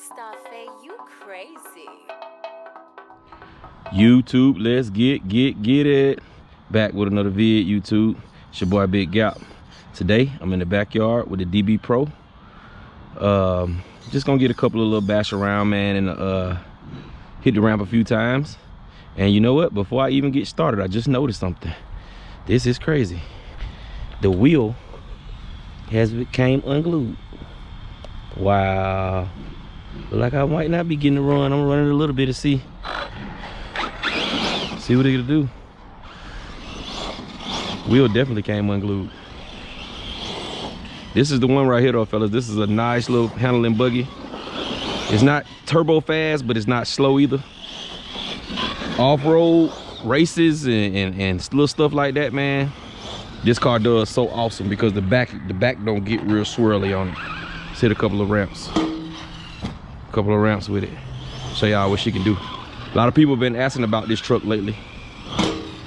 Mustafa, you crazy. YouTube, let's get it. Back with another vid, YouTube. It's your boy Big Gap. Today, I'm in the backyard with the DB Pro. Just gonna get a couple of little bash around, man, and hit the ramp a few times. And you know what? Before I even get started, I just noticed something. This is crazy. The wheel has became unglued. Wow. Look like I might not be getting to run. I'm running a little bit to see what they're gonna do. Wheel definitely came unglued. This is the one right here though, fellas. This is a nice little handling buggy. It's not turbo fast, but it's not slow either. Off-road races and little stuff like that, man. This car does so awesome because the back don't get real swirly on it. Let's hit a couple of ramps. With it. Show y'all what she can do. A lot of people have been asking about this truck lately.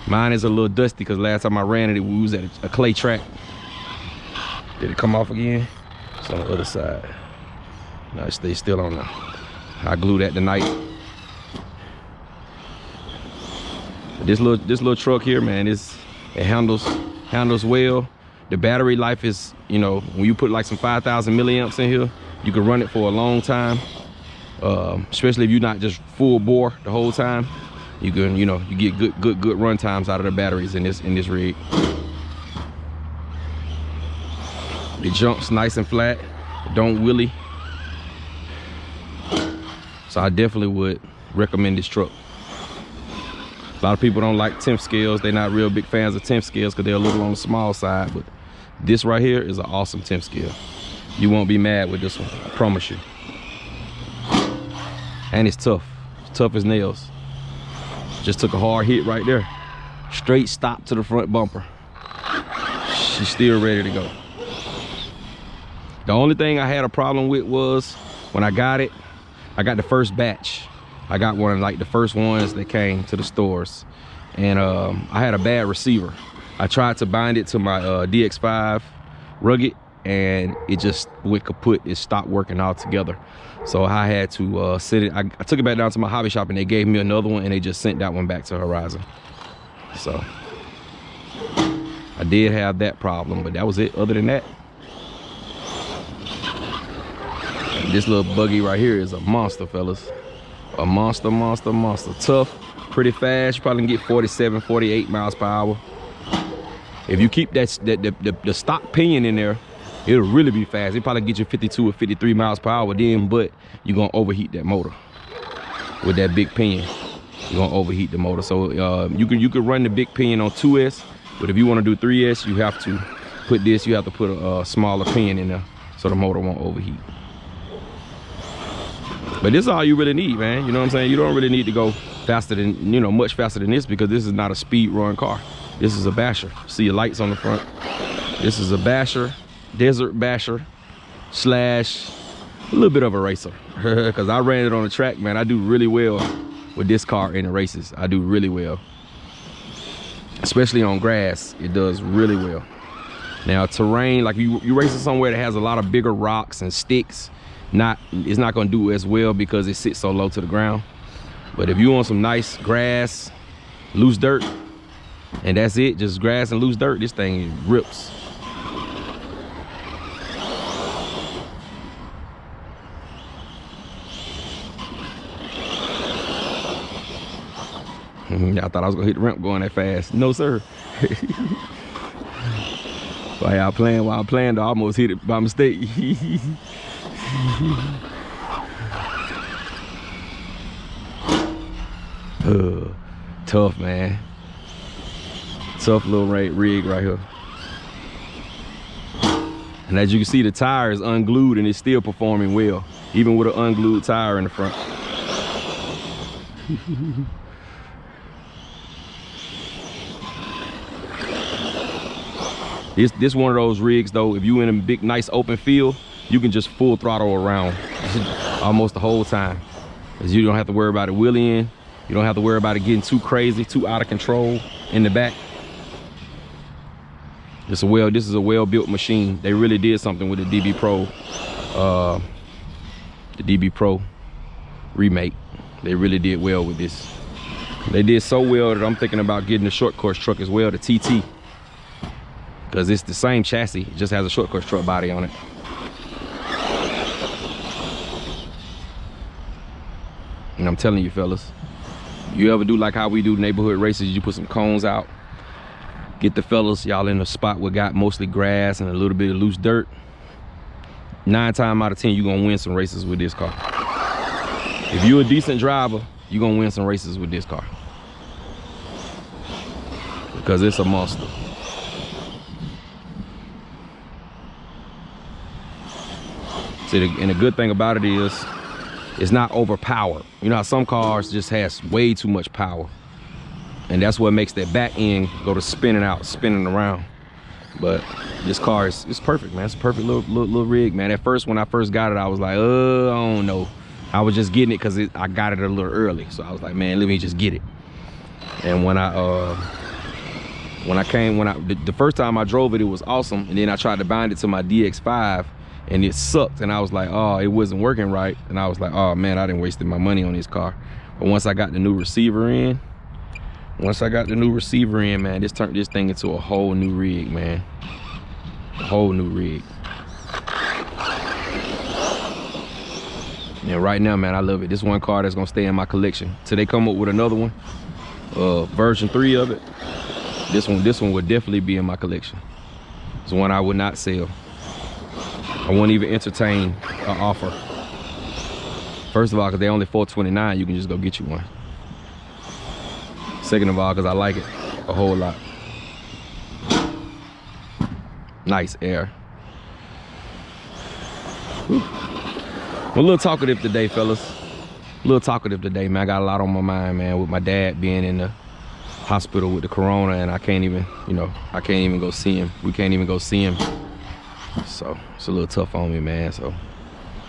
Mine is a little dusty because last time I ran it, we was at a clay track. Did it come off again? It's on the other side. No, it stays still on now. I glued that tonight. This little truck here, man, it handles well. The battery life is, you know, when you put like some 5,000 milliamps in here, you can run it for a long time. Especially if you're not just full bore the whole time. You can, you know, you get good run times out of the batteries in this rig. It jumps nice and flat. It don't wheelie. So I definitely would recommend this truck. A lot of people don't like 10th scales. They're not real big fans of 10th scales because they're a little on the small side. But this right here is an awesome 10th scale. You won't be mad with this one, I promise you. And it's tough as nails. Just took a hard hit right there. Straight stop to the front bumper. She's still ready to go. The only thing I had a problem with was when I got it, I got the first batch. I got one of like the first ones that came to the stores. And I had a bad receiver. I tried to bind it to my DX5 Rugged and it just went kaput. It stopped working altogether. So I had to send it. I took it back down to my hobby shop and they gave me another one and they just sent that one back to Horizon. So I did have that problem, but that was it. Other than that, this little buggy right here is a monster, fellas. A monster. Tough, pretty fast. You probably can get 47, 48 miles per hour. If you keep the stock pinion in there, it'll really be fast. It probably get you 52 or 53 miles per hour then, but you're gonna overheat that motor. With that big pinion, you're gonna overheat the motor. So you can run the big pinion on 2S, but if you wanna do 3S, you have to put a smaller pinion in there so the motor won't overheat. But this is all you really need, man. You know what I'm saying? You don't really need to go faster than, you know, much faster than this because this is not a speed run car. This is a basher. See your lights on the front. This is a basher, desert basher / a little bit of a racer. Because I ran it on the track, man. I do really well with this car in the races. I do really well. Especially on grass, it does really well. Now terrain, like you racing somewhere that has a lot of bigger rocks and sticks, it's not gonna do as well because it sits so low to the ground. But if you want some nice grass, loose dirt, and that's it, just grass and loose dirt, this thing rips. I thought I was gonna hit the ramp going that fast. No, sir. While I'm playing, I almost hit it by mistake. Tough, man. Tough little rig right here. And as you can see, the tire is unglued and it's still performing well, even with an unglued tire in the front. This one of those rigs though, if you in a big nice open field, you can just full throttle around almost the whole time, because you don't have to worry about it wheeling. You don't have to worry about it getting too crazy, too out of control in the back. This is a well-built machine. They really did something with the DB Pro. the DB Pro remake. They really did well with this. They did so well that I'm thinking about getting the short course truck as well, the TT. Because it's the same chassis, it just has a short course truck body on it. And I'm telling you fellas, you ever do like how we do neighborhood races, you put some cones out, get the fellas, y'all in a spot where got mostly grass and a little bit of loose dirt. 9 times out of 10, you're gonna win some races with this car. If you're a decent driver, you're gonna win some races with this car. Because it's a monster. See, and the good thing about it is, it's not overpowered. You know how some cars just has way too much power. And that's what makes that back end go to spinning out, spinning around. But this car is perfect, man. It's a perfect little rig, man. At first, when I first got it, I was like, I don't know. I was just getting it because I got it a little early. So I was like, man, let me just get it. And when the first time I drove it, it was awesome. And then I tried to bind it to my DX5 and it sucked. And I was like, oh, it wasn't working right. And I was like, oh man, I didn't wasted my money on this car. But once I got the new receiver in, man, this turned this thing into a whole new rig, man. A whole new rig. And right now, man, I love it. This one car that's gonna stay in my collection till they come up with another one, version 3 of it. This one would definitely be in my collection. It's one I would not sell. I won't even entertain an offer. First of all, because they're only $429, you can just go get you one. Second of all, because I like it a whole lot. Nice air. Whew. I'm a little talkative today, fellas. A little talkative today, man. I got a lot on my mind, man, with my dad being in the hospital with the corona, and I can't even, I can't even go see him. We can't even go see him. So it's a little tough on me, man. So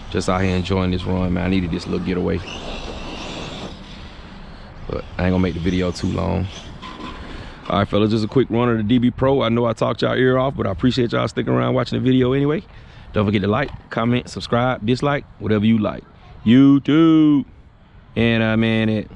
just out here enjoying this run, man. I needed this little getaway. But I ain't gonna make the video too long. All right, fellas, just a quick run of the DB Pro. I know I talked y'all ear off, but I appreciate y'all sticking around watching the video anyway. Don't forget to like, comment, subscribe, dislike, whatever you like. YouTube. And man, it.